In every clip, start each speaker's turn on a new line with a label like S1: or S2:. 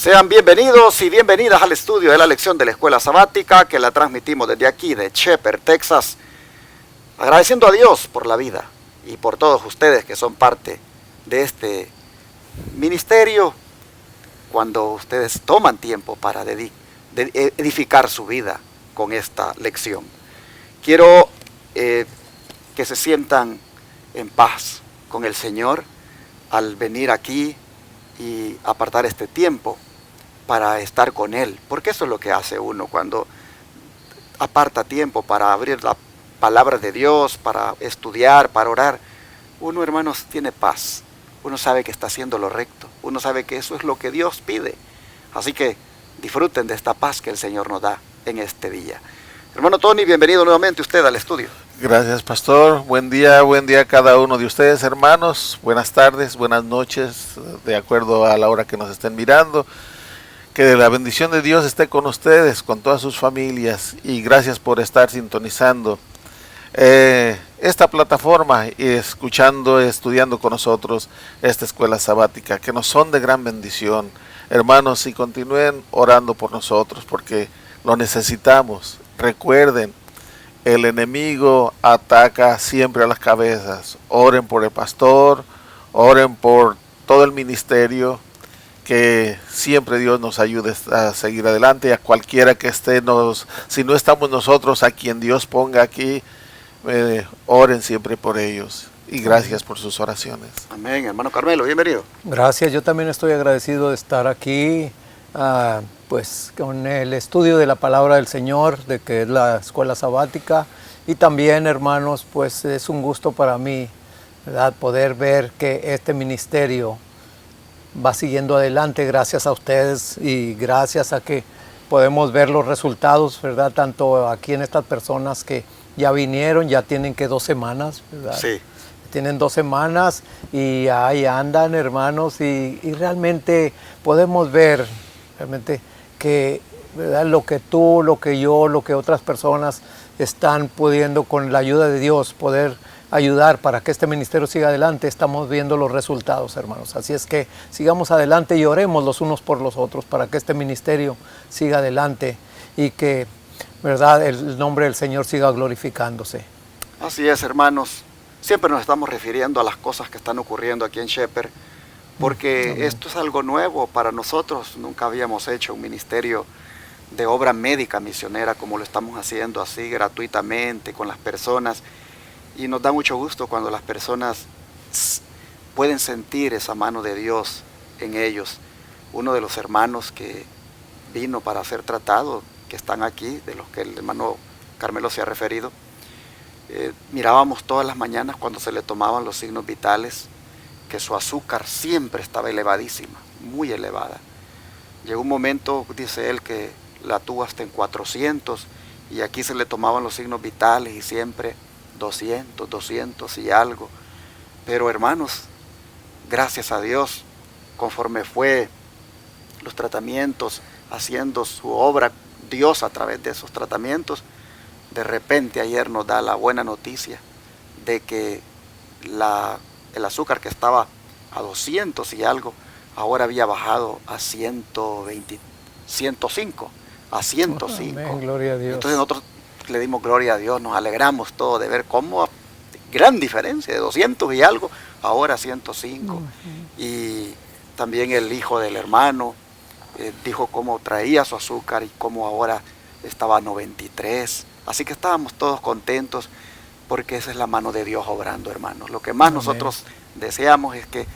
S1: Sean bienvenidos y bienvenidas al estudio de la lección de la Escuela Sabática que la transmitimos desde aquí de Shepherd, Texas, agradeciendo a Dios por la vida y por todos ustedes que son parte de este ministerio cuando ustedes toman tiempo para edificar su vida con esta lección. Quiero que se sientan en paz con el Señor al venir aquí y apartar este tiempo para estar con Él, porque eso es lo que hace uno cuando aparta tiempo para abrir la palabra de Dios, para estudiar, para orar. Uno, hermanos, tiene paz, uno sabe que está haciendo lo recto, uno sabe que eso es lo que Dios pide, así que disfruten de esta paz que el Señor nos da en este día. Hermano Tony, bienvenido nuevamente usted al estudio.
S2: Gracias, pastor. Buen día a cada uno de ustedes, hermanos. Buenas tardes, buenas noches, de acuerdo a la hora que nos estén mirando. Que la bendición de Dios esté con ustedes, con todas sus familias, y gracias por estar sintonizando esta plataforma y estudiando con nosotros esta escuela sabática, que nos son de gran bendición. Hermanos, y continúen orando por nosotros, porque lo necesitamos. Recuerden, el enemigo ataca siempre a las cabezas. Oren por el pastor, oren por todo el ministerio, que siempre Dios nos ayude a seguir adelante. Y a cualquiera que esté, si no estamos nosotros, a quien Dios ponga aquí, oren siempre por ellos. Y gracias por sus oraciones.
S1: Amén. Hermano Carmelo, bienvenido.
S3: Gracias, yo también estoy agradecido de estar aquí, pues con el estudio de la palabra del Señor, de que es la escuela sabática. Y también, hermanos, pues es un gusto para mí, ¿verdad?, poder ver que este ministerio va siguiendo adelante gracias a ustedes y gracias a que podemos ver los resultados, ¿verdad? Tanto aquí en estas personas que ya vinieron, ya tienen que 2 semanas, ¿verdad?
S1: Sí.
S3: Tienen 2 semanas y ahí andan, hermanos, y realmente podemos ver realmente que, ¿verdad?, lo que tú, lo que yo, lo que otras personas están pudiendo con la ayuda de Dios poder ayudar para que este ministerio siga adelante. Estamos viendo los resultados, hermanos. Así es que sigamos adelante y oremos los unos por los otros para que este ministerio siga adelante y que, ¿verdad?, el nombre del Señor siga glorificándose.
S1: Así es, hermanos. Siempre nos estamos refiriendo a las cosas que están ocurriendo aquí en Shepherd, porque esto es algo nuevo para nosotros. Nunca habíamos hecho un ministerio de obra médica misionera como lo estamos haciendo así gratuitamente con las personas. Y nos da mucho gusto cuando las personas pueden sentir esa mano de Dios en ellos. Uno de los hermanos que vino para ser tratado, que están aquí, de los que el hermano Carmelo se ha referido, mirábamos todas las mañanas cuando se le tomaban los signos vitales, que su azúcar siempre estaba elevadísima, muy elevada. Llegó un momento, dice él, que la tuvo hasta en 400, y aquí se le tomaban los signos vitales y siempre 200 y algo. Pero hermanos, gracias a Dios, conforme fue los tratamientos, haciendo su obra Dios a través de esos tratamientos, de repente ayer nos da la buena noticia de que el azúcar que estaba a 200 y algo, ahora había bajado a 105, a 105.
S3: Amén, gloria a Dios.
S1: Entonces nosotros le dimos gloria a Dios, nos alegramos todos de ver cómo gran diferencia, de 200 y algo, ahora 105. Y también el hijo del hermano dijo cómo traía su azúcar y cómo ahora estaba a 93. Así que estábamos todos contentos porque esa es la mano de Dios obrando, hermanos. Lo que más nosotros deseamos es que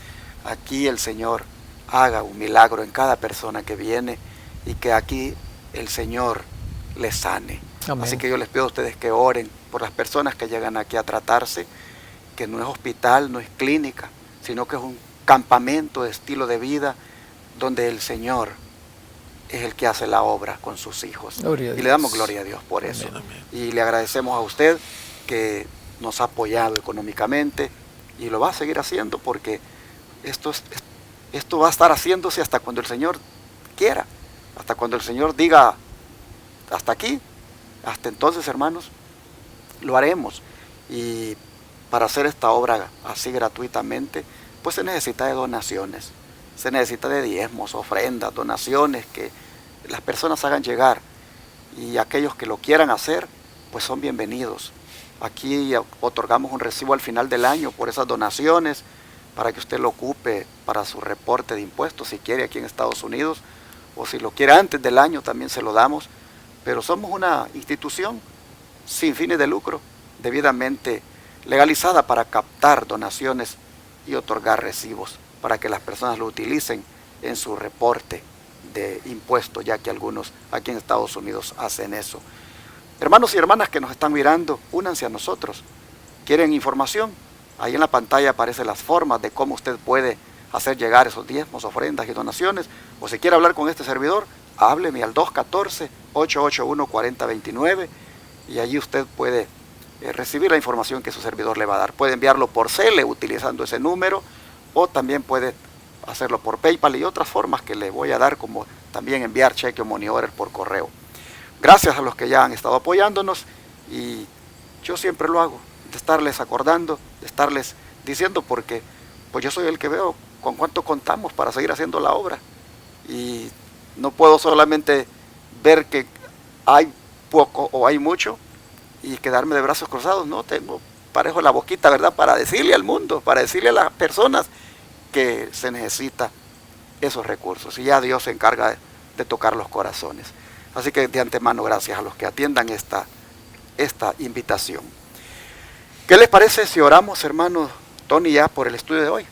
S1: aquí el Señor haga un milagro en cada persona que viene y que aquí el Señor les sane. Amén. Así que yo les pido a ustedes que oren por las personas que llegan aquí a tratarse, que no es hospital, no es clínica, sino que es un campamento de estilo de vida donde el Señor es el que hace la obra con sus hijos. Y le damos gloria a Dios por eso. Amén. Y le agradecemos a usted que nos ha apoyado económicamente y lo va a seguir haciendo porque esto va a estar haciéndose hasta cuando el Señor quiera, hasta cuando el Señor diga hasta aquí. Hasta entonces, hermanos, lo haremos. Y para hacer esta obra así gratuitamente, pues se necesita de donaciones. se necesita de diezmos, ofrendas, donaciones que las personas hagan llegar, y aquellos que lo quieran hacer, pues son bienvenidos. Aquí otorgamos un recibo al final del año por esas donaciones, para que usted lo ocupe para su reporte de impuestos, si quiere, aquí en Estados Unidos, o si lo quiere antes del año también se lo damos. Pero somos una institución sin fines de lucro, debidamente legalizada para captar donaciones y otorgar recibos, para que las personas lo utilicen en su reporte de impuestos, ya que algunos aquí en Estados Unidos hacen eso. Hermanos y hermanas que nos están mirando, únanse a nosotros. ¿Quieren información? Ahí en la pantalla aparecen las formas de cómo usted puede hacer llegar esos diezmos, ofrendas y donaciones. O si quiere hablar con este servidor, hábleme al 214-881-4029 y allí usted puede recibir la información que su servidor le va a dar. Puede enviarlo por Cele utilizando ese número, o también puede hacerlo por PayPal y otras formas que le voy a dar, como también enviar cheque o money order por correo. Gracias a los que ya han estado apoyándonos, y yo siempre lo hago, de estarles acordando, de estarles diciendo, porque pues yo soy el que veo con cuánto contamos para seguir haciendo la obra, y no puedo solamente ver que hay poco o hay mucho y quedarme de brazos cruzados. No, tengo parejo la boquita, ¿verdad?, para decirle al mundo, para decirle a las personas que se necesita esos recursos, y ya Dios se encarga de tocar los corazones. Así que de antemano, gracias a los que atiendan esta invitación. ¿Qué les parece si oramos, hermano Tony, ya por el estudio de hoy?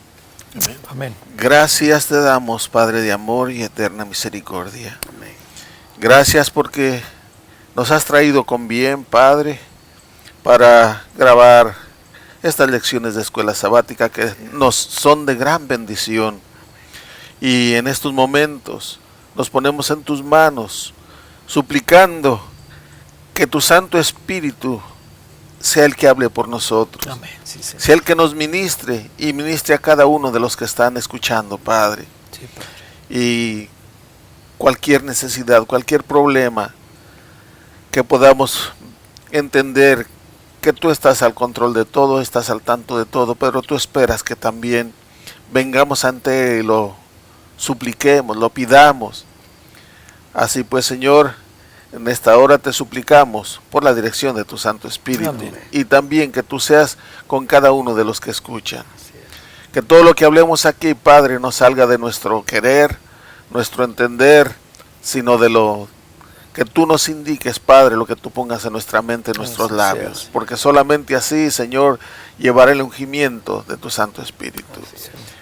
S2: Amén.
S3: Amén.
S2: Gracias te damos, Padre de amor y eterna misericordia.
S1: Amén.
S2: Gracias porque nos has traído con bien, Padre, para grabar estas lecciones de escuela sabática que nos son de gran bendición. Y en estos momentos nos ponemos en tus manos, suplicando que tu Santo Espíritu sea el que hable por nosotros.
S3: Amén. Sí, Señor.
S2: Sea el que nos ministre y ministre a cada uno de los que están escuchando, Padre.
S3: Sí, Padre.
S2: Y cualquier necesidad, cualquier problema, que podamos entender que tú estás al control de todo, estás al tanto de todo, pero tú esperas que también vengamos ante Él y lo supliquemos, lo pidamos. Así pues, Señor, en esta hora te suplicamos por la dirección de tu Santo Espíritu.
S3: Amén.
S2: Y también que tú seas con cada uno de los que escuchan. Que todo lo que hablemos aquí, Padre, no salga de nuestro querer, nuestro entender, sino de lo que tú nos indiques, Padre, lo que tú pongas en nuestra mente, en nuestros labios. Porque solamente así, Señor, llevará el ungimiento de tu Santo Espíritu.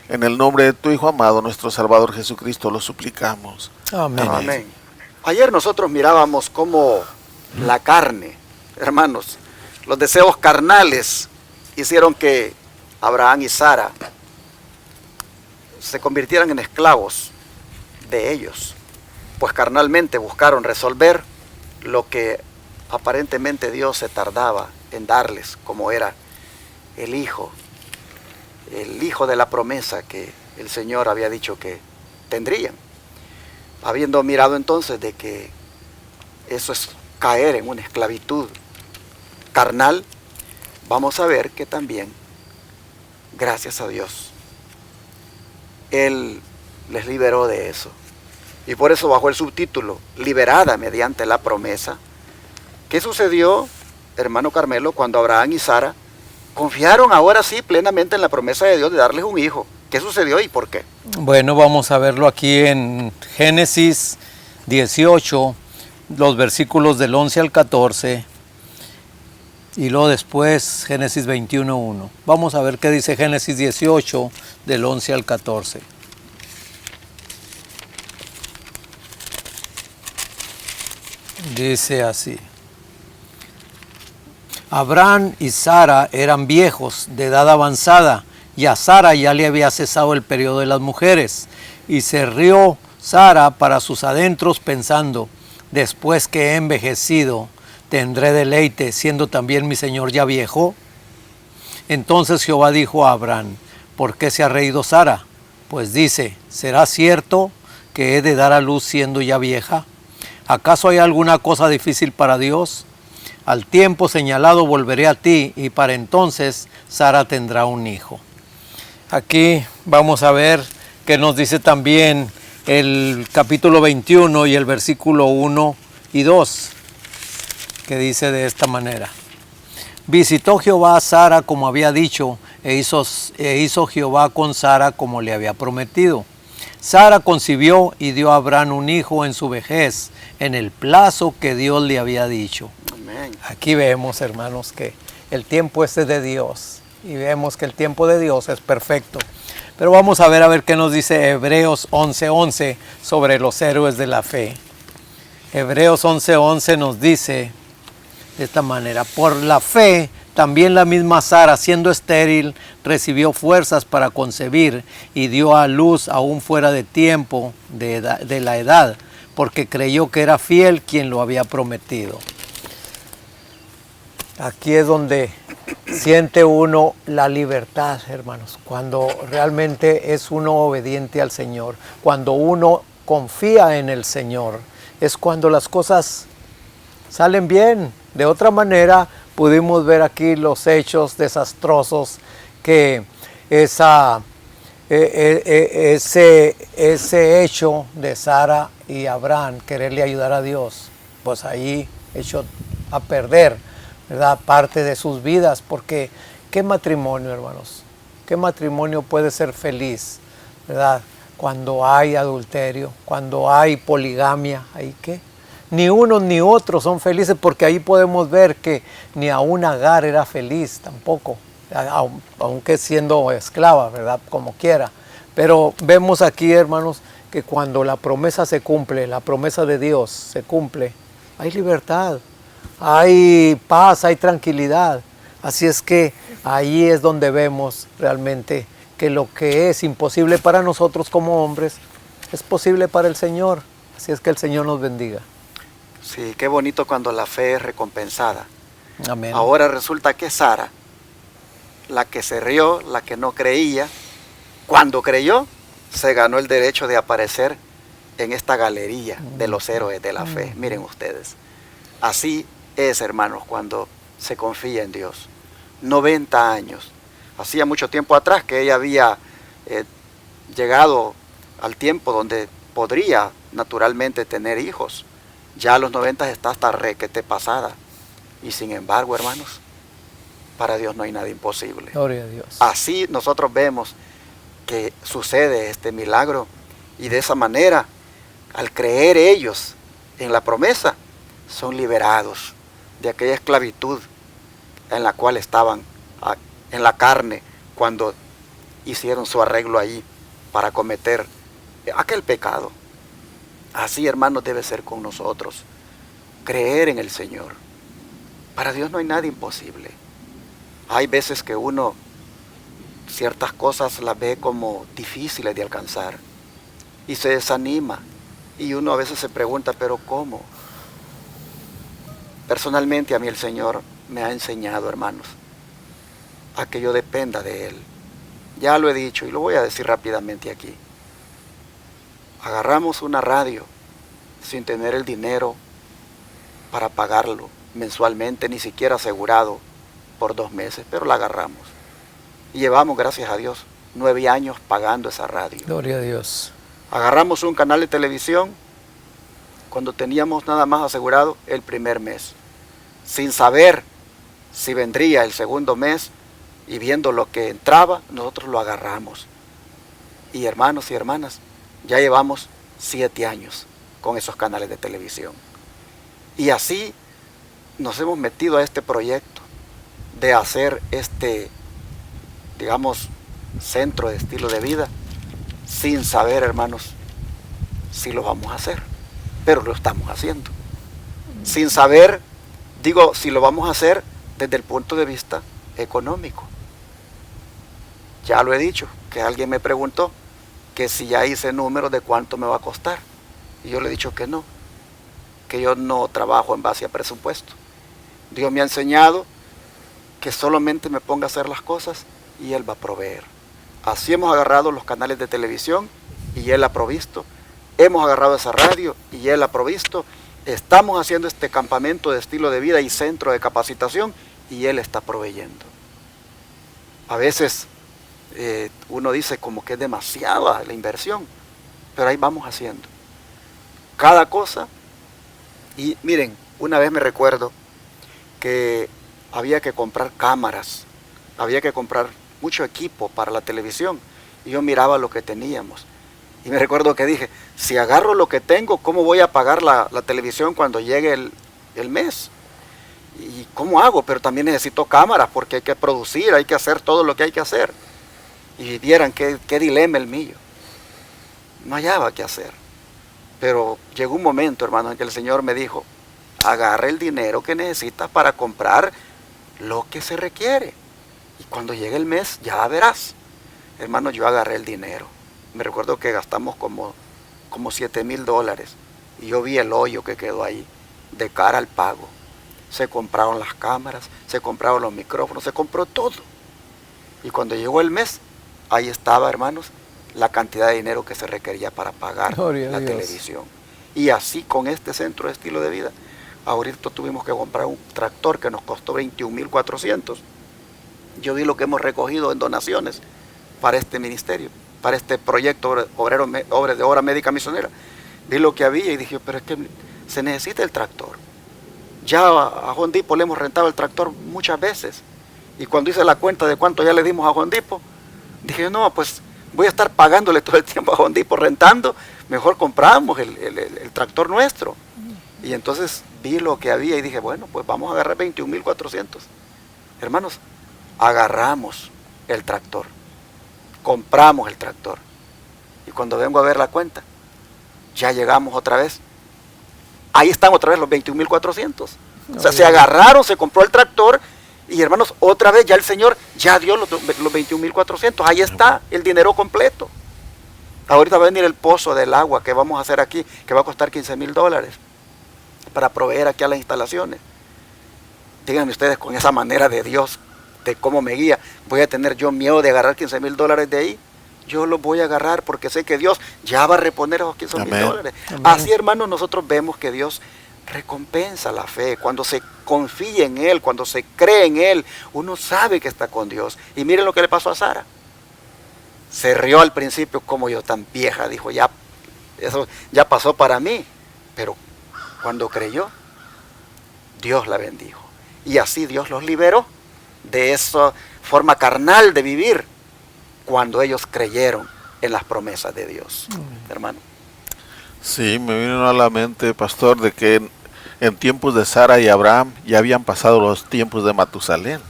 S2: En el nombre de tu Hijo amado, nuestro Salvador Jesucristo, lo suplicamos.
S3: Amén.
S1: Amén. Ayer nosotros mirábamos cómo la carne, hermanos, los deseos carnales hicieron que Abraham y Sara se convirtieran en esclavos de ellos, pues carnalmente buscaron resolver lo que aparentemente Dios se tardaba en darles, como era el hijo de la promesa que el Señor había dicho que tendrían. Habiendo mirado entonces de que eso es caer en una esclavitud carnal, vamos a ver que también, gracias a Dios, Él les liberó de eso. Y por eso bajo el subtítulo, liberada mediante la promesa. ¿Qué sucedió, hermano Carmelo, cuando Abraham y Sara confiaron ahora sí plenamente en la promesa de Dios de darles un hijo? ¿Qué sucedió y por qué?
S3: Bueno, vamos a verlo aquí en Génesis 18, los versículos del 11 al 14, y luego después Génesis 21:1. Vamos a ver qué dice Génesis 18, del 11 al 14. Dice así: Abraham y Sara eran viejos, de edad avanzada, y a Sara ya le había cesado el periodo de las mujeres. Y se rió Sara para sus adentros, pensando: después que he envejecido, ¿tendré deleite, siendo también mi señor ya viejo? Entonces Jehová dijo a Abraham: ¿por qué se ha reído Sara? Pues dice: ¿será cierto que he de dar a luz siendo ya vieja? ¿Acaso hay alguna cosa difícil para Dios? Al tiempo señalado volveré a ti, y para entonces Sara tendrá un hijo. Aquí vamos a ver que nos dice también el capítulo 21 y el versículo 1 y 2, que dice de esta manera: visitó Jehová a Sara como había dicho, e hizo Jehová con Sara como le había prometido. Sara concibió y dio a Abraham un hijo en su vejez, en el plazo que Dios le había dicho.
S1: Amén.
S3: Aquí vemos, hermanos, que el tiempo es de Dios, y vemos que el tiempo de Dios es perfecto. Pero vamos a ver qué nos dice Hebreos 11:11 sobre los héroes de la fe. Hebreos 11:11 nos dice de esta manera: por la fe también la misma Sara, siendo estéril, recibió fuerzas para concebir y dio a luz aún fuera de tiempo de la edad, porque creyó que era fiel quien lo había prometido. Aquí es donde siente uno la libertad, hermanos, cuando realmente es uno obediente al Señor, cuando uno confía en el Señor, es cuando las cosas salen bien. De otra manera, pudimos ver aquí los hechos desastrosos que ese hecho de Sara y Abraham, quererle ayudar a Dios, pues ahí echó a perder, ¿verdad?, parte de sus vidas, porque ¿qué matrimonio, hermanos? ¿Qué matrimonio puede ser feliz, verdad, cuando hay adulterio, cuando hay poligamia? ¿Ahí qué? Ni uno ni otro son felices, porque ahí podemos ver que ni aún Agar era feliz tampoco, aunque siendo esclava, ¿verdad?, como quiera. Pero vemos aquí, hermanos, que cuando la promesa se cumple, la promesa de Dios se cumple, hay libertad, hay paz, hay tranquilidad. Así es que ahí es donde vemos realmente que lo que es imposible para nosotros como hombres es posible para el Señor. Así es que el Señor nos bendiga.
S1: Sí, qué bonito cuando la fe es recompensada.
S3: Amén.
S1: Ahora resulta que Sara, la que se rió, la que no creía, cuando creyó, se ganó el derecho de aparecer en esta galería de los héroes de la fe. Miren ustedes, así es, hermanos, cuando se confía en Dios. 90 años. Hacía mucho tiempo atrás que ella había llegado al tiempo donde podría naturalmente tener hijos. Ya a los 90 está hasta requete pasada. Y sin embargo, hermanos, para Dios no hay nada imposible.
S3: Gloria a Dios.
S1: Así nosotros vemos que sucede este milagro, y de esa manera, al creer ellos en la promesa, son liberados de aquella esclavitud en la cual estaban en la carne cuando hicieron su arreglo allí para cometer aquel pecado. Así, hermanos, debe ser con nosotros. Creer en el Señor. Para Dios no hay nada imposible. Hay veces que uno ciertas cosas las ve como difíciles de alcanzar y se desanima, y uno a veces se pregunta, ¿pero cómo? Personalmente a mí el Señor me ha enseñado, hermanos, a que yo dependa de Él. Ya lo he dicho y lo voy a decir rápidamente aquí. Agarramos una radio sin tener el dinero para pagarlo mensualmente, ni siquiera asegurado por 2 meses, pero la agarramos. Y llevamos, gracias a Dios, 9 años pagando esa radio.
S3: Gloria a Dios.
S1: Agarramos un canal de televisión cuando teníamos nada más asegurado el primer mes, sin saber si vendría el segundo mes, y viendo lo que entraba, nosotros lo agarramos. Y hermanos y hermanas, ya llevamos 7 años con esos canales de televisión. Y así nos hemos metido a este proyecto de hacer este, digamos, centro de estilo de vida, sin saber, hermanos, si lo vamos a hacer, pero lo estamos haciendo. Sin saber, digo, si lo vamos a hacer desde el punto de vista económico. Ya lo he dicho, que alguien me preguntó que si ya hice números de cuánto me va a costar. Y yo le he dicho que no, que yo no trabajo en base a presupuesto. Dios me ha enseñado que solamente me ponga a hacer las cosas y Él va a proveer. Así hemos agarrado los canales de televisión y Él ha provisto. Hemos agarrado esa radio y Él ha provisto. Estamos haciendo este campamento de estilo de vida y centro de capacitación y Él está proveyendo. A veces uno dice como que es demasiada la inversión, pero ahí vamos haciendo cada cosa. Y miren, una vez me recuerdo que había que comprar cámaras, había que comprar mucho equipo para la televisión, y yo miraba lo que teníamos, y me recuerdo que dije, si agarro lo que tengo, ¿cómo voy a pagar la televisión cuando llegue el mes? ¿Y cómo hago? Pero también necesito cámaras, porque hay que producir, hay que hacer todo lo que hay que hacer. Y vieran qué dilema el mío. No hallaba qué hacer. Pero llegó un momento, hermano, en que el Señor me dijo, agarra el dinero que necesitas para comprar lo que se requiere. Y cuando llegue el mes, ya verás. Hermano, yo agarré el dinero. Me recuerdo que gastamos como $7,000. Y yo vi el hoyo que quedó ahí, de cara al pago. Se compraron las cámaras, se compraron los micrófonos, se compró todo. Y cuando llegó el mes, ahí estaba, hermanos, la cantidad de dinero que se requería para pagar la televisión. Y así con este centro de estilo de vida, ahorita tuvimos que comprar un tractor que nos costó 21,400. Yo vi lo que hemos recogido en donaciones para este ministerio, para este proyecto de obra médica misionera. Vi lo que había y dije, pero es que se necesita el tractor. Ya a Home Depot le hemos rentado el tractor muchas veces. Y cuando hice la cuenta de cuánto ya le dimos a Home Depot, dije, no, pues voy a estar pagándole todo el tiempo a Home Depot rentando, mejor compramos el tractor nuestro. Y entonces vi lo que había y dije, bueno, pues vamos a agarrar 21,400. Hermanos, agarramos el tractor, compramos el tractor. Y cuando vengo a ver la cuenta, ya llegamos otra vez. Ahí están otra vez los 21,400. O sea, se agarraron, se compró el tractor. Y hermanos, otra vez ya el Señor ya dio los 21,400. Ahí está el dinero completo. Ahorita va a venir el pozo del agua que vamos a hacer aquí, que va a costar $15,000 para proveer aquí a las instalaciones. Díganme ustedes, con esa manera de Dios, de cómo me guía, ¿voy a tener yo miedo de agarrar $15,000 de ahí? Yo los voy a agarrar porque sé que Dios ya va a reponer esos $15,000. Así, hermanos, nosotros vemos que Dios recompensa la fe. Cuando se confía en Él, cuando se cree en Él, uno sabe que está con Dios. Y miren lo que le pasó a Sara. Se rió al principio, como yo tan vieja, dijo, ya, eso ya pasó para mí. Pero cuando creyó, Dios la bendijo. Y así Dios los liberó de esa forma carnal de vivir, cuando ellos creyeron en las promesas de Dios. Hermano.
S2: Sí, me vino a la mente, pastor, de que en tiempos de Sara y Abraham ya habían pasado los tiempos de Matusalén.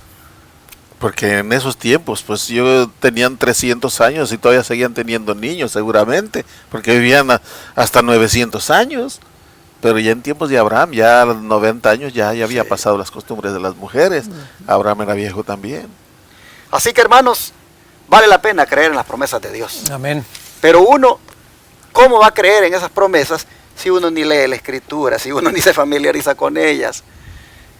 S2: Porque en esos tiempos, pues yo tenían 300 años y todavía seguían teniendo niños, seguramente, porque vivían hasta 900 años. Pero ya en tiempos de Abraham, ya a los 90 años, ya había pasado las costumbres de las mujeres. Abraham era viejo también.
S1: Así que, hermanos, vale la pena creer en las promesas de Dios.
S3: Amén.
S1: Pero uno, ¿cómo va a creer en esas promesas si uno ni lee la Escritura, si uno ni se familiariza con ellas?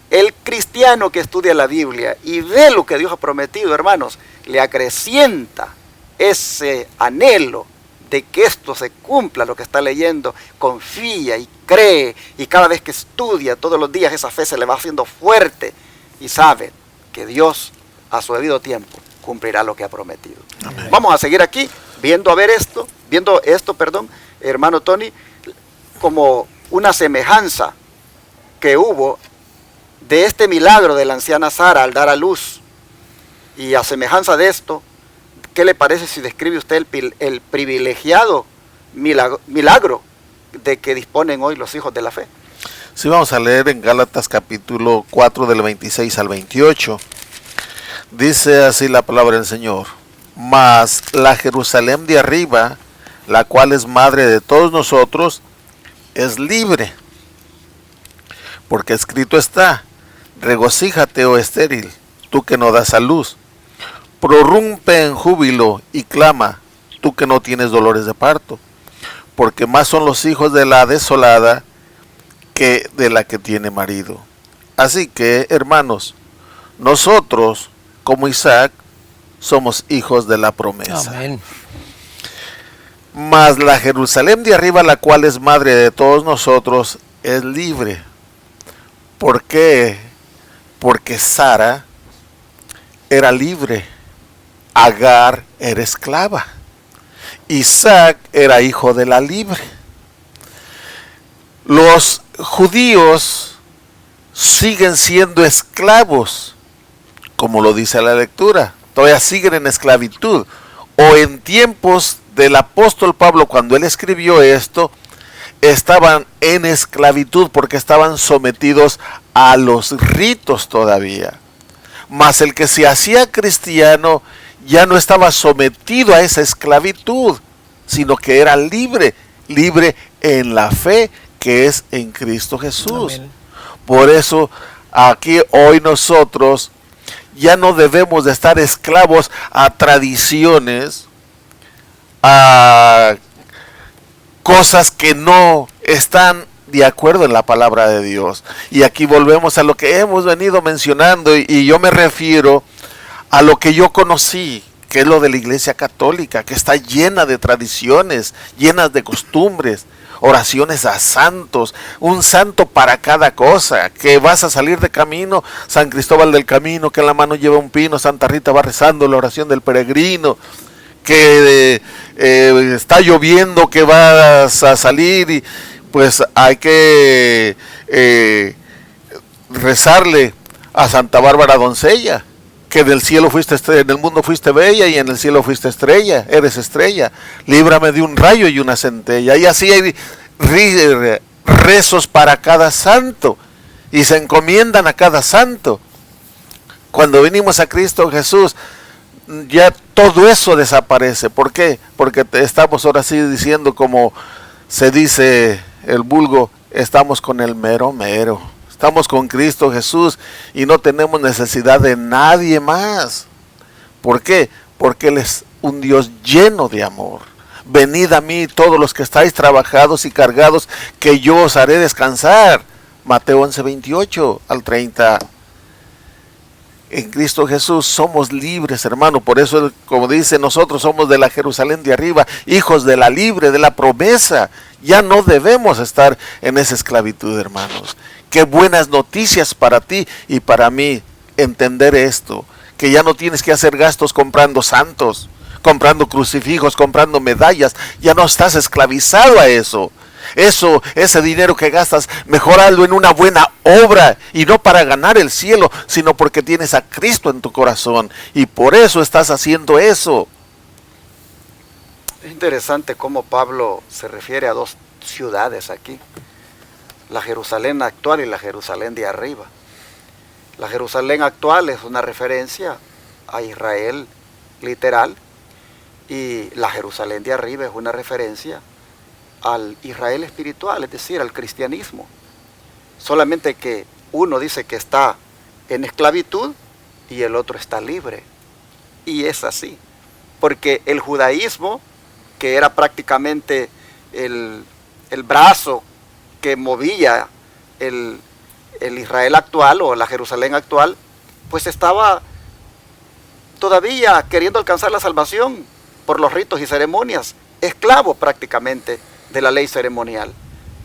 S1: El cristiano que estudia la Biblia y ve lo que Dios ha prometido, hermanos, le acrecienta ese anhelo de que esto se cumpla, lo que está leyendo, confía y cree, y cada vez que estudia todos los días esa fe se le va haciendo fuerte y sabe que Dios a su debido tiempo cumplirá lo que ha prometido. Amén. Vamos a seguir aquí viendo esto, hermano Tony, como una semejanza que hubo de este milagro de la anciana Sara al dar a luz. Y a semejanza de esto, ¿qué le parece si describe usted el privilegiado milagro de que disponen hoy los hijos de la fe?
S2: Sí, vamos a leer en Gálatas capítulo 4 del 26 al 28. Dice así la palabra del Señor: mas la Jerusalén de arriba, la cual es madre de todos nosotros, es libre. Porque escrito está: regocíjate, oh estéril, tú que no das a luz. Prorrumpe en júbilo y clama, tú que no tienes dolores de parto. Porque más son los hijos de la desolada que de la que tiene marido. Así que, hermanos, nosotros, como Isaac, somos hijos de la promesa.
S3: Amén.
S2: Mas la Jerusalén de arriba, la cual es madre de todos nosotros, es libre. ¿Por qué? Porque Sara era libre Agar era esclava. Isaac era hijo de la libre. Los judíos siguen siendo esclavos, como lo dice la lectura. Todavía siguen en esclavitud. O en tiempos del apóstol Pablo, cuando él escribió esto, estaban en esclavitud porque estaban sometidos a los ritos todavía. Mas el que se hacía cristiano ya no estaba sometido a esa esclavitud, sino que era libre, libre en la fe que es en Cristo Jesús. Amén. Por eso aquí hoy nosotros ya no debemos de estar esclavos a tradiciones, a cosas que no están de acuerdo en la palabra de Dios. Y aquí volvemos a lo que hemos venido mencionando, y yo me refiero a lo que yo conocí, que es lo de la Iglesia Católica, que está llena de tradiciones, llenas de costumbres, oraciones a santos, un santo para cada cosa, que vas a salir de camino, San Cristóbal del Camino, que en la mano lleva un pino, Santa Rita va rezando la oración del peregrino, que está lloviendo, que vas a salir y pues hay que rezarle a Santa Bárbara Doncella, que del cielo fuiste estrella, en el mundo fuiste bella y en el cielo fuiste estrella, eres estrella, líbrame de un rayo y una centella. Y así hay rezos para cada santo y se encomiendan a cada santo. Cuando venimos a Cristo Jesús, ya todo eso desaparece. ¿Por qué? Porque estamos ahora sí diciendo, como se dice el vulgo, estamos con el mero mero. Estamos con Cristo Jesús y no tenemos necesidad de nadie más. ¿Por qué? Porque Él es un Dios lleno de amor. Venid a mí todos los que estáis trabajados y cargados, que yo os haré descansar. Mateo 11, 28 al 30. En Cristo Jesús somos libres, hermano. Por eso, como dice, nosotros somos de la Jerusalén de arriba, hijos de la libre, de la promesa. Ya no debemos estar en esa esclavitud, hermanos. Qué buenas noticias para ti y para mí entender esto, que ya no tienes que hacer gastos comprando santos, comprando crucifijos, comprando medallas. Ya no estás esclavizado a eso. Ese dinero que gastas, mejor hazlo en una buena obra, y no para ganar el cielo, sino porque tienes a Cristo en tu corazón y por eso estás haciendo eso.
S1: Es interesante cómo Pablo se refiere a dos ciudades aquí, la Jerusalén actual y la Jerusalén de arriba. La Jerusalén actual es una referencia a Israel literal, y la Jerusalén de arriba es una referencia al Israel espiritual, es decir, al cristianismo. Solamente que uno dice que está en esclavitud y el otro está libre. Y es así, porque el judaísmo, que era prácticamente el brazo que movía el Israel actual o la Jerusalén actual, pues estaba todavía queriendo alcanzar la salvación por los ritos y ceremonias, esclavo prácticamente de la ley ceremonial,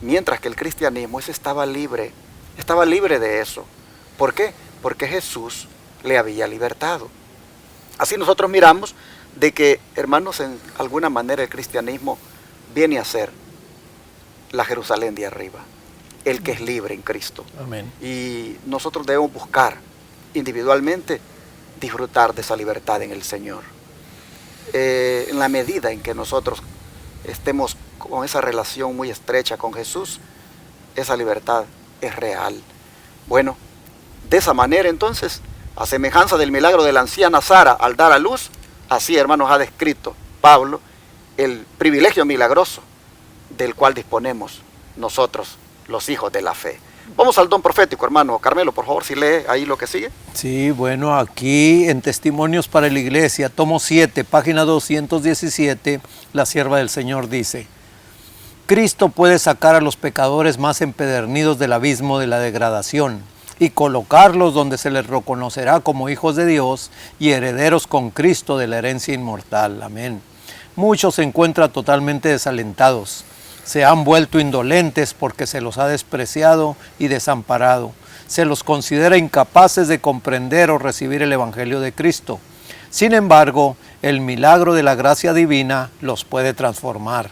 S1: mientras que el cristianismo estaba libre de eso. ¿Por qué? Porque Jesús le había libertado. Así nosotros miramos de que, hermanos, en alguna manera el cristianismo viene a ser la Jerusalén de arriba, el que es libre en Cristo.
S3: Amén.
S1: Y nosotros debemos buscar individualmente disfrutar de esa libertad en el Señor. En la medida en que nosotros estemos con esa relación muy estrecha con Jesús, esa libertad es real. Bueno, de esa manera entonces, a semejanza del milagro de la anciana Sara al dar a luz, así, hermanos, ha descrito Pablo el privilegio milagroso del cual disponemos nosotros, los hijos de la fe. Vamos al don profético, hermano Carmelo, por favor, si lee ahí lo que sigue.
S3: Sí, bueno, aquí en Testimonios para la Iglesia, tomo 7, página 217, la sierva del Señor dice: Cristo puede sacar a los pecadores más empedernidos del abismo de la degradación y colocarlos donde se les reconocerá como hijos de Dios y herederos con Cristo de la herencia inmortal. Amén. Muchos se encuentran totalmente desalentados. Se han vuelto indolentes porque se los ha despreciado y desamparado. Se los considera incapaces de comprender o recibir el Evangelio de Cristo. Sin embargo, el milagro de la gracia divina los puede transformar.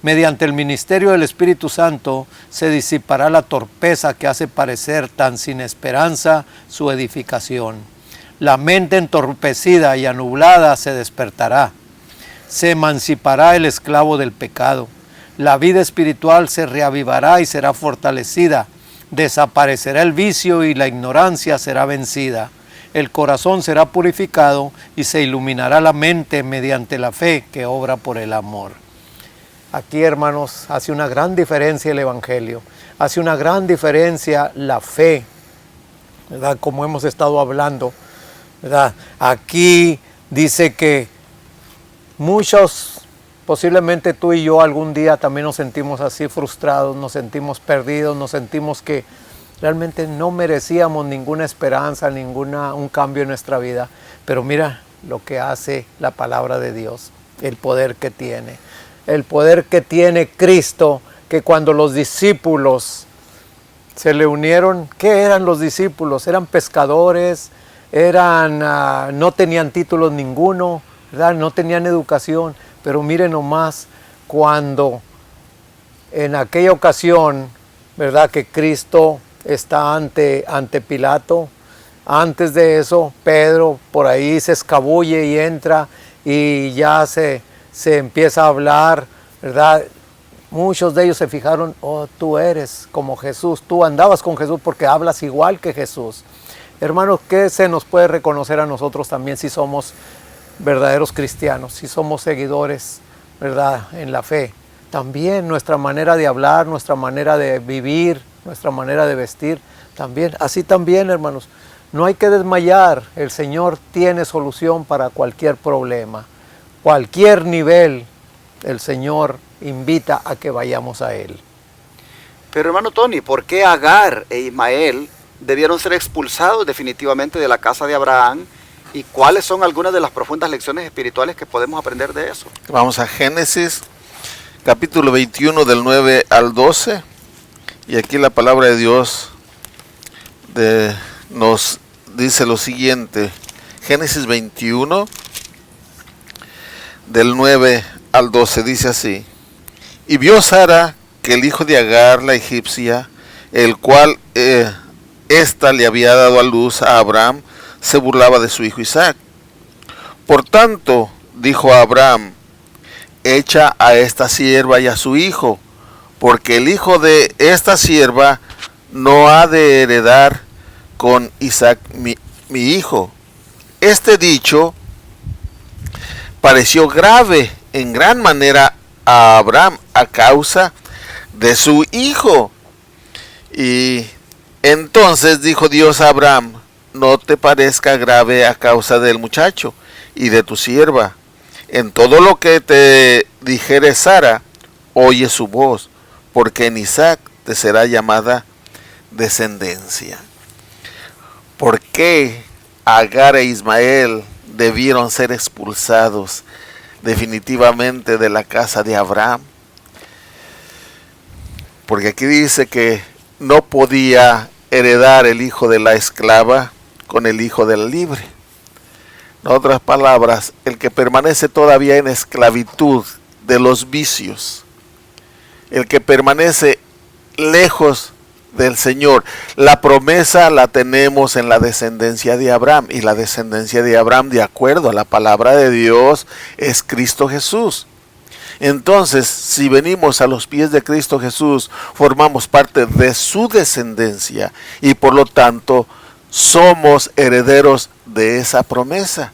S3: Mediante el ministerio del Espíritu Santo se disipará la torpeza que hace parecer tan sin esperanza su edificación. La mente entorpecida y anublada se despertará. Se emancipará el esclavo del pecado. La vida espiritual se reavivará y será fortalecida. Desaparecerá el vicio y la ignorancia será vencida. El corazón será purificado y se iluminará la mente mediante la fe que obra por el amor. Aquí, hermanos, hace una gran diferencia el Evangelio. Hace una gran diferencia la fe, ¿verdad? Como hemos estado hablando, ¿verdad? Aquí dice que muchos, posiblemente tú y yo algún día también nos sentimos así frustrados, nos sentimos perdidos, nos sentimos que realmente no merecíamos ninguna esperanza, un cambio en nuestra vida. Pero mira lo que hace la palabra de Dios, el poder que tiene. El poder que tiene Cristo, que cuando los discípulos se le unieron, ¿qué eran los discípulos? Eran pescadores, no tenían títulos ninguno, ¿verdad? No tenían educación, pero miren nomás cuando en aquella ocasión, ¿verdad? Que Cristo está ante Pilato. Antes de eso, Pedro por ahí se escabulle y entra y ya se empieza a hablar, ¿verdad? Muchos de ellos se fijaron, oh, tú eres como Jesús, tú andabas con Jesús porque hablas igual que Jesús. Hermanos, ¿qué se nos puede reconocer a nosotros también si somos verdaderos cristianos, si somos seguidores, ¿verdad?, en la fe? También nuestra manera de hablar, nuestra manera de vivir, nuestra manera de vestir, también, así también, hermanos. No hay que desmayar, el Señor tiene solución para cualquier problema. Cualquier nivel, el Señor invita a que vayamos a Él.
S1: Pero hermano Tony, ¿por qué Agar e Ismael debieron ser expulsados definitivamente de la casa de Abraham? ¿Y cuáles son algunas de las profundas lecciones espirituales que podemos aprender de eso?
S2: Vamos a Génesis, capítulo 21, del 9 al 12. Y aquí la palabra de Dios nos dice lo siguiente. Génesis 21, del 9 al 12, dice así: y vio Sara que el hijo de Agar, la egipcia, el cual ésta le había dado a luz a Abraham, se burlaba de su hijo Isaac. Por tanto, dijo a Abraham: echa a esta sierva y a su hijo, porque el hijo de esta sierva no ha de heredar con Isaac mi hijo. Este dicho pareció grave en gran manera a Abraham a causa de su hijo. Y entonces dijo Dios a Abraham: no te parezca grave a causa del muchacho y de tu sierva. En todo lo que te dijere Sara, oye su voz, porque en Isaac te será llamada descendencia. ¿Por qué Agar e Ismael debieron ser expulsados definitivamente de la casa de Abraham? Porque aquí dice que no podía heredar el hijo de la esclava con el hijo del libre. En otras palabras, el que permanece todavía en esclavitud de los vicios, el que permanece lejos del Señor, la promesa la tenemos en la descendencia de Abraham, y la descendencia de Abraham, de acuerdo a la palabra de Dios, es Cristo Jesús. Entonces, si venimos a los pies de Cristo Jesús, formamos parte de su descendencia y por lo tanto somos herederos de esa promesa.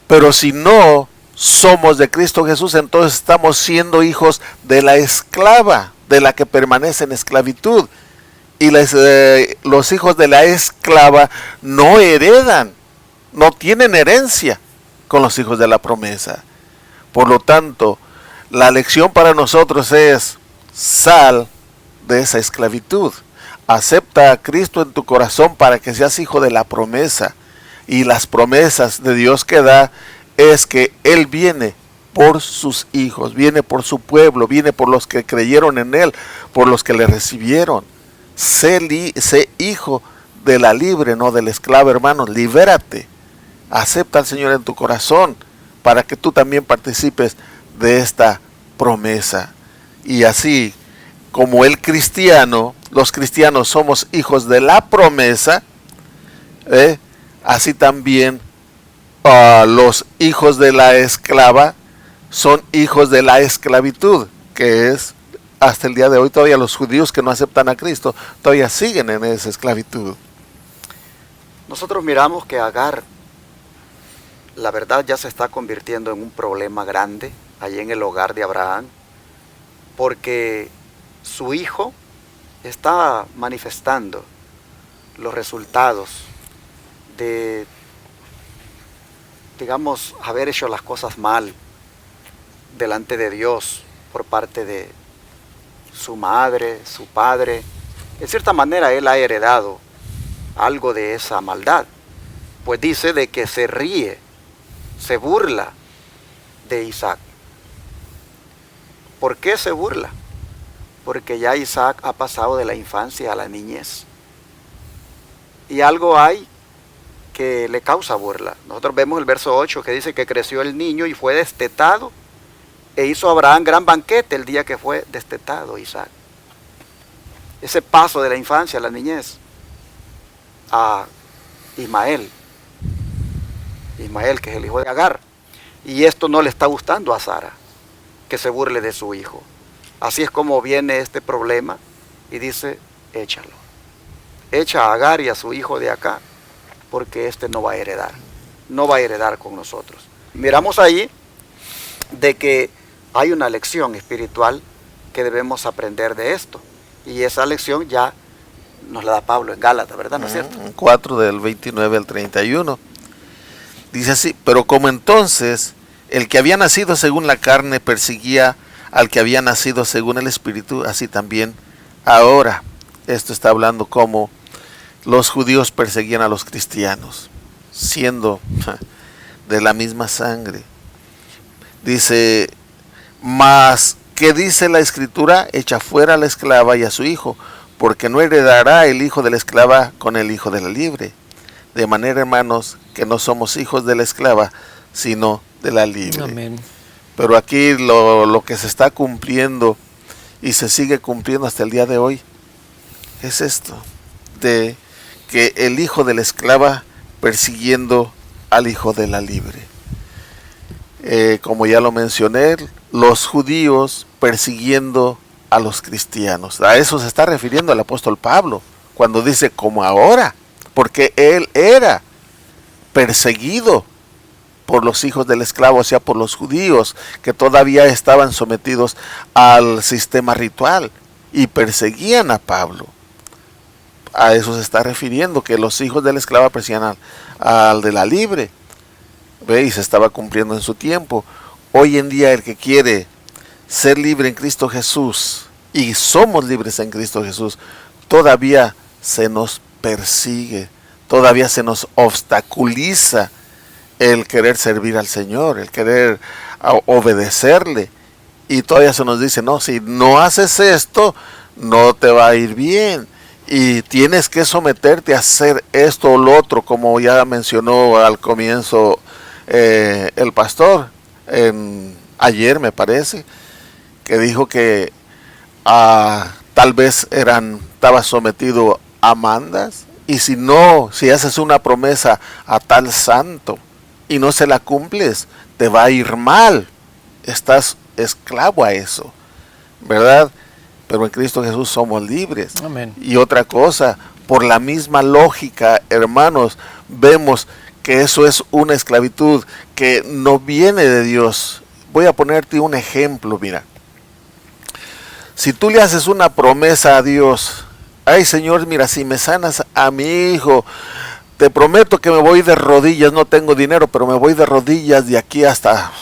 S2: Pero si no somos de Cristo Jesús, entonces estamos siendo hijos de la esclava, de la que permanece en esclavitud. Y los hijos de la esclava no heredan, no tienen herencia con los hijos de la promesa. Por lo tanto, la lección para nosotros es: sal de esa esclavitud. Acepta a Cristo en tu corazón para que seas hijo de la promesa. Y las promesas de Dios que da es que Él viene por sus hijos, viene por su pueblo, viene por los que creyeron en Él, por los que le recibieron. Sé hijo de la libre, no del esclavo, hermanos. Libérate Acepta al Señor en tu corazón para que tú también participes de esta promesa. Y así como el cristiano, los cristianos somos hijos de la promesa, así también los hijos de la esclava son hijos de la esclavitud, que es hasta el día de hoy todavía los judíos que no aceptan a Cristo todavía siguen en esa esclavitud.
S1: Nosotros miramos que Agar, la verdad, ya se está convirtiendo en un problema grande allí en el hogar de Abraham, porque su hijo está manifestando los resultados de, digamos, haber hecho las cosas mal delante de Dios por parte de su madre, su padre. En cierta manera él ha heredado algo de esa maldad, pues dice de que se ríe, se burla de Isaac. ¿Por qué se burla? Porque ya Isaac ha pasado de la infancia a la niñez. Y algo hay que le causa burla. Nosotros vemos el verso 8 que dice que creció el niño y fue destetado, e hizo Abraham gran banquete el día que fue destetado Isaac. Ese paso de la infancia a la niñez a Ismael, que es el hijo de Agar. Y esto no le está gustando a Sara, que se burle de su hijo. Así es como viene este problema y dice, échalo. Echa a Agar y a su hijo de acá, porque este no va a heredar. No va a heredar con nosotros. Miramos ahí de que hay una lección espiritual que debemos aprender de esto. Y esa lección ya nos la da Pablo en Gálatas, ¿verdad? ¿No es cierto?
S2: 4 del 29 al 31. Dice así, pero como entonces el que había nacido según la carne perseguía al que había nacido según el Espíritu, así también ahora. Esto está hablando como los judíos perseguían a los cristianos, siendo de la misma sangre. Dice, mas, ¿qué dice la Escritura? Echa fuera a la esclava y a su hijo, porque no heredará el hijo de la esclava con el hijo de la libre. De manera, hermanos, que no somos hijos de la esclava, sino de la libre.
S3: Amén.
S2: Pero aquí lo que se está cumpliendo y se sigue cumpliendo hasta el día de hoy es esto, de que el hijo de la esclava persiguiendo al hijo de la libre. Como ya lo mencioné, los judíos persiguiendo a los cristianos. A eso se está refiriendo el apóstol Pablo cuando dice como ahora, porque él era perseguido por los hijos del esclavo, o sea, por los judíos que todavía estaban sometidos al sistema ritual y perseguían a Pablo. A eso se está refiriendo, que los hijos del esclavo perseguían al de la libre. ¿Ve? Y se estaba cumpliendo en su tiempo. Hoy en día el que quiere ser libre en Cristo Jesús, y somos libres en Cristo Jesús, todavía se nos persigue, todavía se nos obstaculiza el querer servir al Señor, el querer obedecerle, y todavía se nos dice, no, si no haces esto, no te va a ir bien, y tienes que someterte a hacer esto o lo otro, como ya mencionó al comienzo el pastor, ayer me parece, que dijo que tal vez estaba sometido a mandas, y si haces una promesa a tal santo y no se la cumples, te va a ir mal, estás esclavo a eso, ¿verdad? Pero en Cristo Jesús somos libres.
S3: Amén.
S2: Y otra cosa, por la misma lógica, hermanos, vemos que eso es una esclavitud que no viene de Dios. Voy a ponerte un ejemplo, mira. Si tú le haces una promesa a Dios, ay Señor, mira, si me sanas a mi hijo, te prometo que me voy de rodillas, no tengo dinero, pero me voy de rodillas de aquí hasta...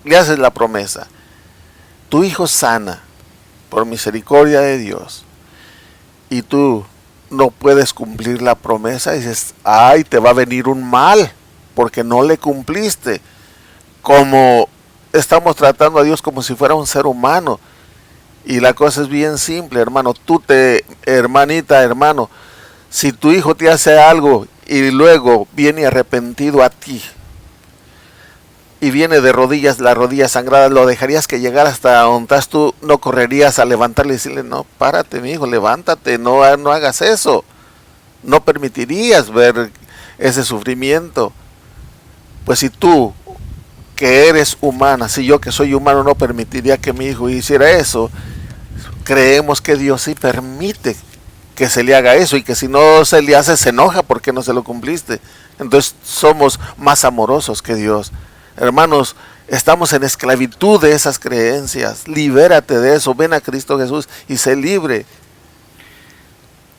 S2: Le haces la promesa. Tu hijo sana, por misericordia de Dios, y tú no puedes cumplir la promesa, y dices, ay, te va a venir un mal, porque no le cumpliste. Como estamos tratando a Dios como si fuera un ser humano. Y la cosa es bien simple, hermano. Hermanita, hermano, si tu hijo te hace algo y luego viene arrepentido a ti y viene de rodillas, las rodillas sangradas, ¿lo dejarías que llegara hasta donde estás tú? ¿No correrías a levantarle y decirle, no, párate, mi hijo, levántate, no hagas eso? ¿No permitirías ver ese sufrimiento? Pues si tú, que eres humana, si yo que soy humano no permitiría que mi hijo hiciera eso, creemos que Dios sí permite que se le haga eso, y que si no se le hace se enoja porque no se lo cumpliste. Entonces somos más amorosos que Dios. Hermanos, estamos en esclavitud de esas creencias. Libérate de eso, ven a Cristo Jesús y sé libre.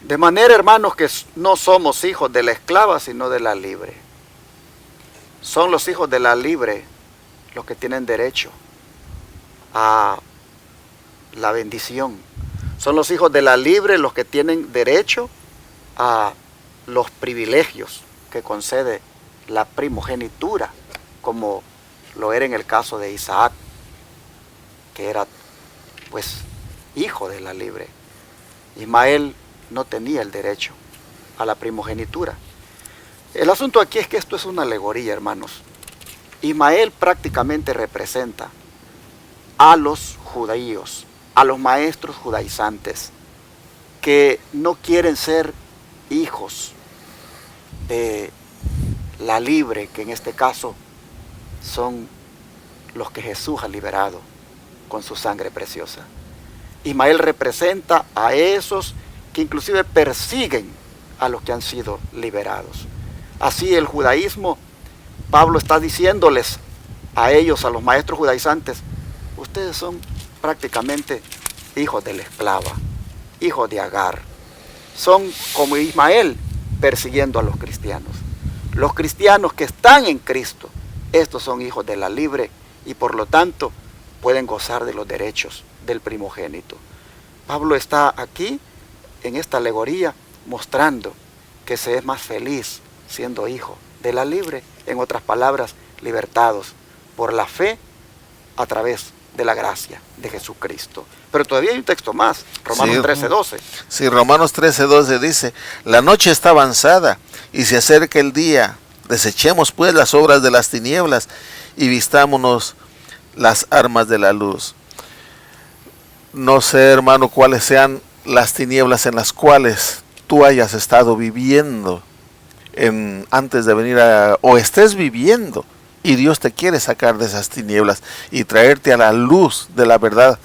S1: De manera, hermanos, que no somos hijos de la esclava, sino de la libre. Son los hijos de la libre los que tienen derecho a la bendición. Son los hijos de la libre los que tienen derecho a los privilegios que concede la primogenitura, como lo era en el caso de Isaac, que era pues hijo de la libre. Ismael no tenía el derecho a la primogenitura. El asunto aquí es que esto es una alegoría, hermanos. Ismael prácticamente representa a los judíos, a los maestros judaizantes, que no quieren ser hijos de la libre, que en este caso son los que Jesús ha liberado con su sangre preciosa. Ismael representa a esos que inclusive persiguen a los que han sido liberados. Así el judaísmo, Pablo está diciéndoles a ellos, a los maestros judaizantes, ustedes son prácticamente hijos de la esclava, hijos de Agar. Son como Ismael persiguiendo a los cristianos. Los cristianos que están en Cristo, estos son hijos de la libre y por lo tanto pueden gozar de los derechos del primogénito. Pablo está aquí en esta alegoría mostrando que se es más feliz siendo hijo de la libre, en otras palabras, libertados por la fe a través de la gracia de Jesucristo. Pero todavía hay un texto más, Romanos 13:12.
S2: Sí, Romanos 13:12 dice, la noche está avanzada y se acerca el día, desechemos pues las obras de las tinieblas y vistámonos las armas de la luz. No sé, hermano, cuáles sean las tinieblas en las cuales tú hayas estado viviendo antes de venir o estés viviendo, y Dios te quiere sacar de esas tinieblas y traerte a la luz de la verdad,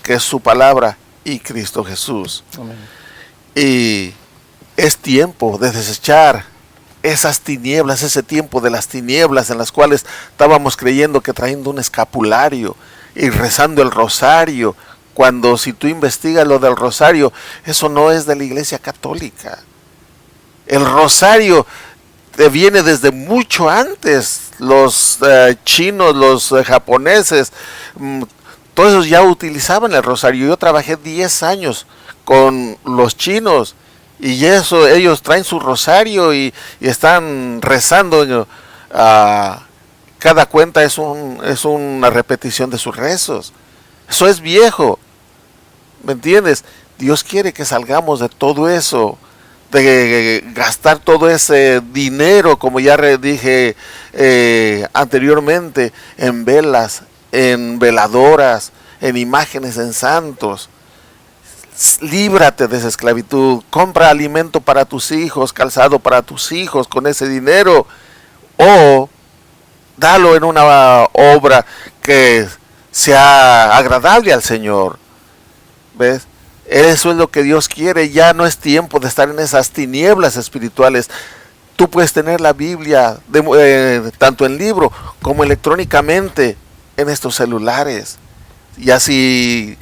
S2: que es su palabra y Cristo Jesús.
S3: Amén.
S2: Y es tiempo de desechar esas tinieblas, ese tiempo de las tinieblas en las cuales estábamos creyendo que trayendo un escapulario y rezando el rosario, cuando si tú investigas lo del rosario, eso no es de la Iglesia Católica. El rosario viene desde mucho antes. Los chinos, los japoneses, todos ellos ya utilizaban el rosario. Yo trabajé 10 años con los chinos y eso, ellos traen su rosario y están rezando. Cada cuenta es una repetición de sus rezos. Eso es viejo, ¿me entiendes? Dios quiere que salgamos de todo eso, de gastar todo ese dinero, como ya dije anteriormente, en velas, en veladoras, en imágenes, en santos. Líbrate de esa esclavitud, compra alimento para tus hijos, calzado para tus hijos con ese dinero, o dalo en una obra que sea agradable al Señor. ¿Ves? Eso es lo que Dios quiere. Ya no es tiempo de estar en esas tinieblas espirituales. Tú puedes tener la Biblia tanto en libro como electrónicamente en estos celulares. Y así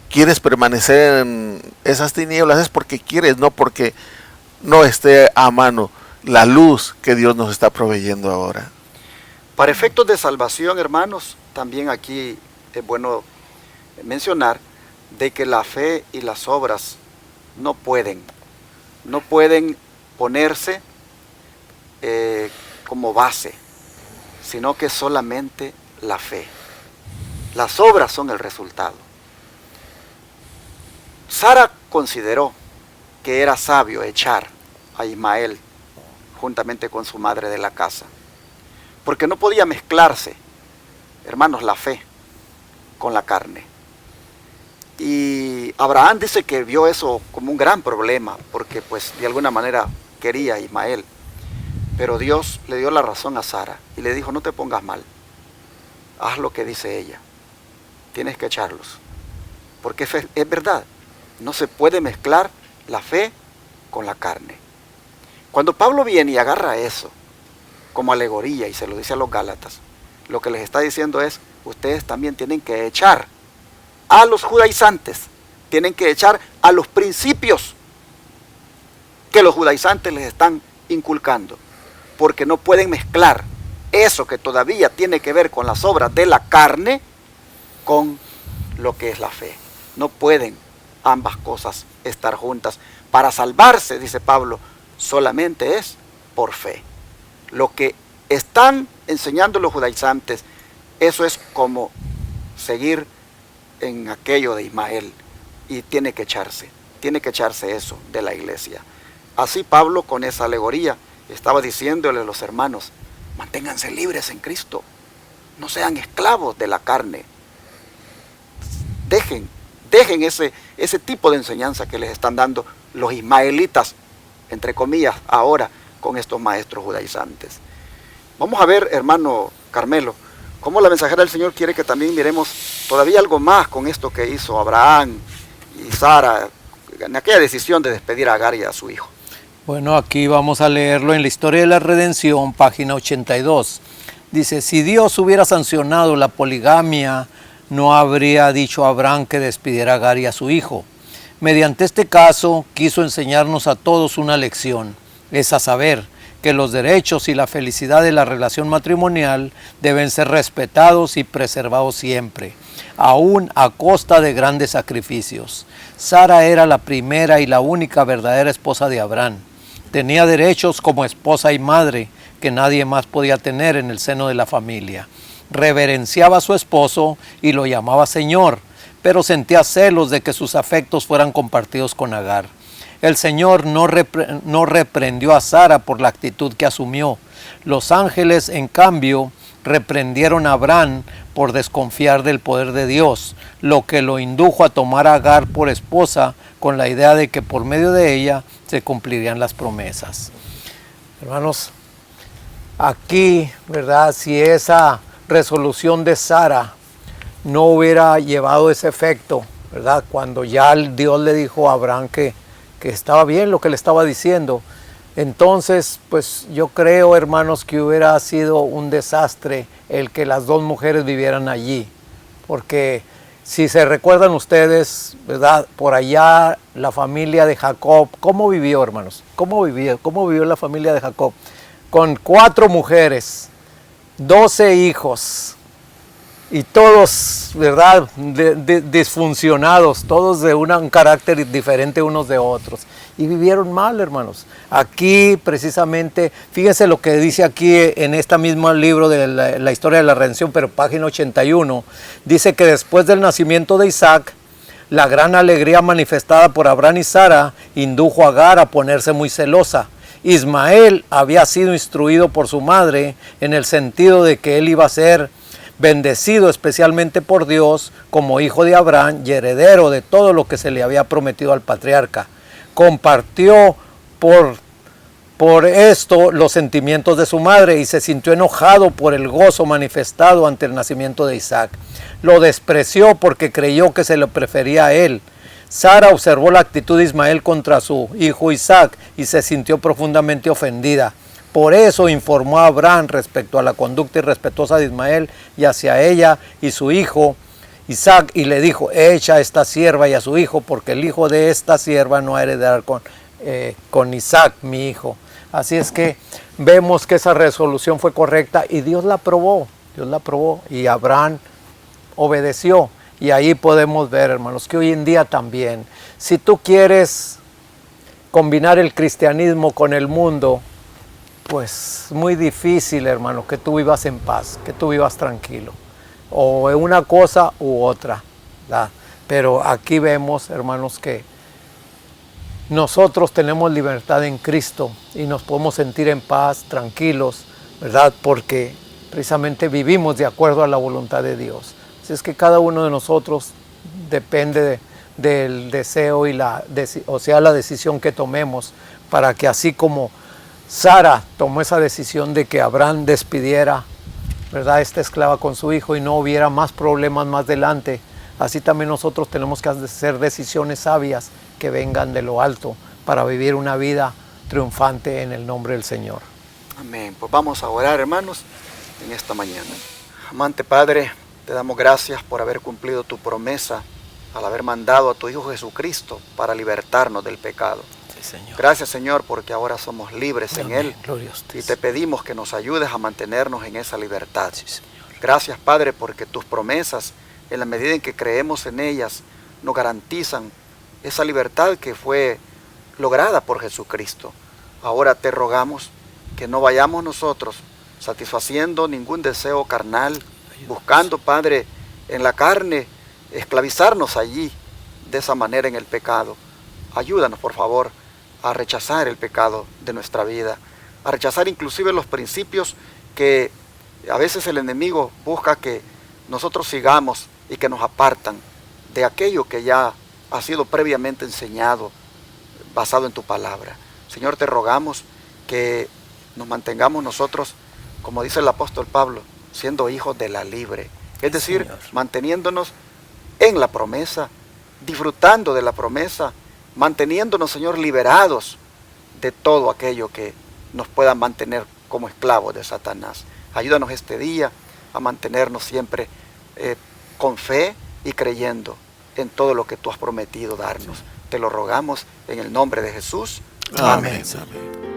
S2: quieres permanecer en esas tinieblas es porque quieres, no porque no esté a mano la luz que Dios nos está proveyendo ahora.
S1: Para efectos de salvación, hermanos, también aquí es bueno mencionar de que la fe y las obras no pueden ponerse como base, sino que solamente la fe. Las obras son el resultado. Sara consideró que era sabio echar a Ismael juntamente con su madre de la casa. Porque no podía mezclarse, hermanos, la fe con la carne. Y Abraham dice que vio eso como un gran problema, porque pues de alguna manera quería a Ismael. Pero Dios le dio la razón a Sara y le dijo, no te pongas mal, haz lo que dice ella, tienes que echarlos. Porque es verdad, no se puede mezclar la fe con la carne. Cuando Pablo viene y agarra eso como alegoría y se lo dice a los Gálatas, lo que les está diciendo es, ustedes también tienen que echar a los judaizantes, tienen que echar a los principios que los judaizantes les están inculcando, porque no pueden mezclar eso que todavía tiene que ver con las obras de la carne con lo que es la fe. No pueden ambas cosas estar juntas. Para salvarse, dice Pablo, solamente es por fe. Lo que están enseñando los judaizantes, eso es como seguir en aquello de Ismael, y tiene que echarse eso de la iglesia. Así Pablo, con esa alegoría, estaba diciéndole a los hermanos, manténganse libres en Cristo, no sean esclavos de la carne, dejen ese tipo de enseñanza que les están dando los ismaelitas, entre comillas, ahora con estos maestros judaizantes. Vamos a ver, hermano Carmelo, cómo la mensajera del Señor quiere que también miremos todavía algo más con esto que hizo Abraham y Sara en aquella decisión de despedir a Agar y a su hijo.
S3: Bueno, aquí vamos a leerlo en la Historia de la Redención, página 82. Dice, si Dios hubiera sancionado la poligamia, no habría dicho a Abraham que despidiera a Agar y a su hijo. Mediante este caso, quiso enseñarnos a todos una lección, es a saber, que los derechos y la felicidad de la relación matrimonial deben ser respetados y preservados siempre, aún a costa de grandes sacrificios. Sara era la primera y la única verdadera esposa de Abraham. Tenía derechos como esposa y madre que nadie más podía tener en el seno de la familia. Reverenciaba a su esposo y lo llamaba Señor, pero sentía celos de que sus afectos fueran compartidos con Agar. El Señor no reprendió a Sara por la actitud que asumió. Los ángeles, en cambio, reprendieron a Abraham por desconfiar del poder de Dios, lo que lo indujo a tomar a Agar por esposa con la idea de que por medio de ella se cumplirían las promesas. Hermanos, aquí, ¿verdad? Si esa resolución de Sara no hubiera llevado ese efecto, ¿verdad? Cuando ya Dios le dijo a Abraham que estaba bien lo que le estaba diciendo, entonces pues yo creo, hermanos, que hubiera sido un desastre el que las dos mujeres vivieran allí, porque si se recuerdan ustedes, ¿verdad? Por allá la familia de Jacob, ¿cómo vivió, hermanos? ¿Cómo vivió la familia de Jacob? Con 4 mujeres, 12 hijos, y todos, ¿verdad?, disfuncionados, todos de un carácter diferente unos de otros. Y vivieron mal, hermanos. Aquí, precisamente, fíjense lo que dice aquí en este mismo libro de la Historia de la Redención, pero página 81, dice que después del nacimiento de Isaac, la gran alegría manifestada por Abraham y Sara indujo a Agar a ponerse muy celosa. Ismael había sido instruido por su madre en el sentido de que él iba a ser bendecido especialmente por Dios como hijo de Abraham y heredero de todo lo que se le había prometido al patriarca. Compartió por esto los sentimientos de su madre y se sintió enojado por el gozo manifestado ante el nacimiento de Isaac. Lo despreció porque creyó que se lo prefería a él. Sara observó la actitud de Ismael contra su hijo Isaac y se sintió profundamente ofendida. Por eso informó a Abraham respecto a la conducta irrespetuosa de Ismael y hacia ella y su hijo Isaac, y le dijo, echa a esta sierva y a su hijo, porque el hijo de esta sierva no heredará con Isaac, mi hijo. Así es que vemos que esa resolución fue correcta y Dios la aprobó y Abraham obedeció. Y ahí podemos ver, hermanos, que hoy en día también, si tú quieres combinar el cristianismo con el mundo, pues muy difícil, hermano, que tú vivas en paz, que tú vivas tranquilo, o en una cosa u otra, ¿verdad? Pero aquí vemos, hermanos, que nosotros tenemos libertad en Cristo y nos podemos sentir en paz, tranquilos, ¿verdad? Porque precisamente vivimos de acuerdo a la voluntad de Dios. Así es que cada uno de nosotros depende del deseo y la decisión que tomemos, para que así como Sara tomó esa decisión de que Abraham despidiera, ¿verdad?, esta esclava con su hijo y no hubiera más problemas más adelante, así también nosotros tenemos que hacer decisiones sabias que vengan de lo alto para vivir una vida triunfante en el nombre del Señor.
S1: Amén. Pues vamos a orar, hermanos, en esta mañana. Amante Padre, te damos gracias por haber cumplido tu promesa al haber mandado a tu Hijo Jesucristo para libertarnos del pecado.
S3: Sí, Señor.
S1: Gracias, Señor, porque ahora somos libres en
S3: Amén.
S1: Él.
S3: Gloria a usted.
S1: Y te pedimos que nos ayudes a mantenernos en esa libertad.
S3: Sí, Señor.
S1: Gracias, Padre, porque tus promesas, en la medida en que creemos en ellas, nos garantizan esa libertad que fue lograda por Jesucristo. Ahora te rogamos que no vayamos nosotros satisfaciendo ningún deseo carnal, buscando, Padre, en la carne, esclavizarnos allí de esa manera en el pecado. Ayúdanos, por favor, a rechazar el pecado de nuestra vida, a rechazar inclusive los principios que a veces el enemigo busca que nosotros sigamos y que nos apartan de aquello que ya ha sido previamente enseñado, basado en tu palabra. Señor, te rogamos que nos mantengamos nosotros, como dice el apóstol Pablo, siendo hijos de la libre. Es decir,
S3: Señor,
S1: manteniéndonos en la promesa, disfrutando de la promesa, manteniéndonos, Señor, liberados de todo aquello que nos pueda mantener como esclavos de Satanás. Ayúdanos este día a mantenernos siempre con fe y creyendo en todo lo que tú has prometido darnos. Te lo rogamos en el nombre de Jesús.
S2: Amén. Amén.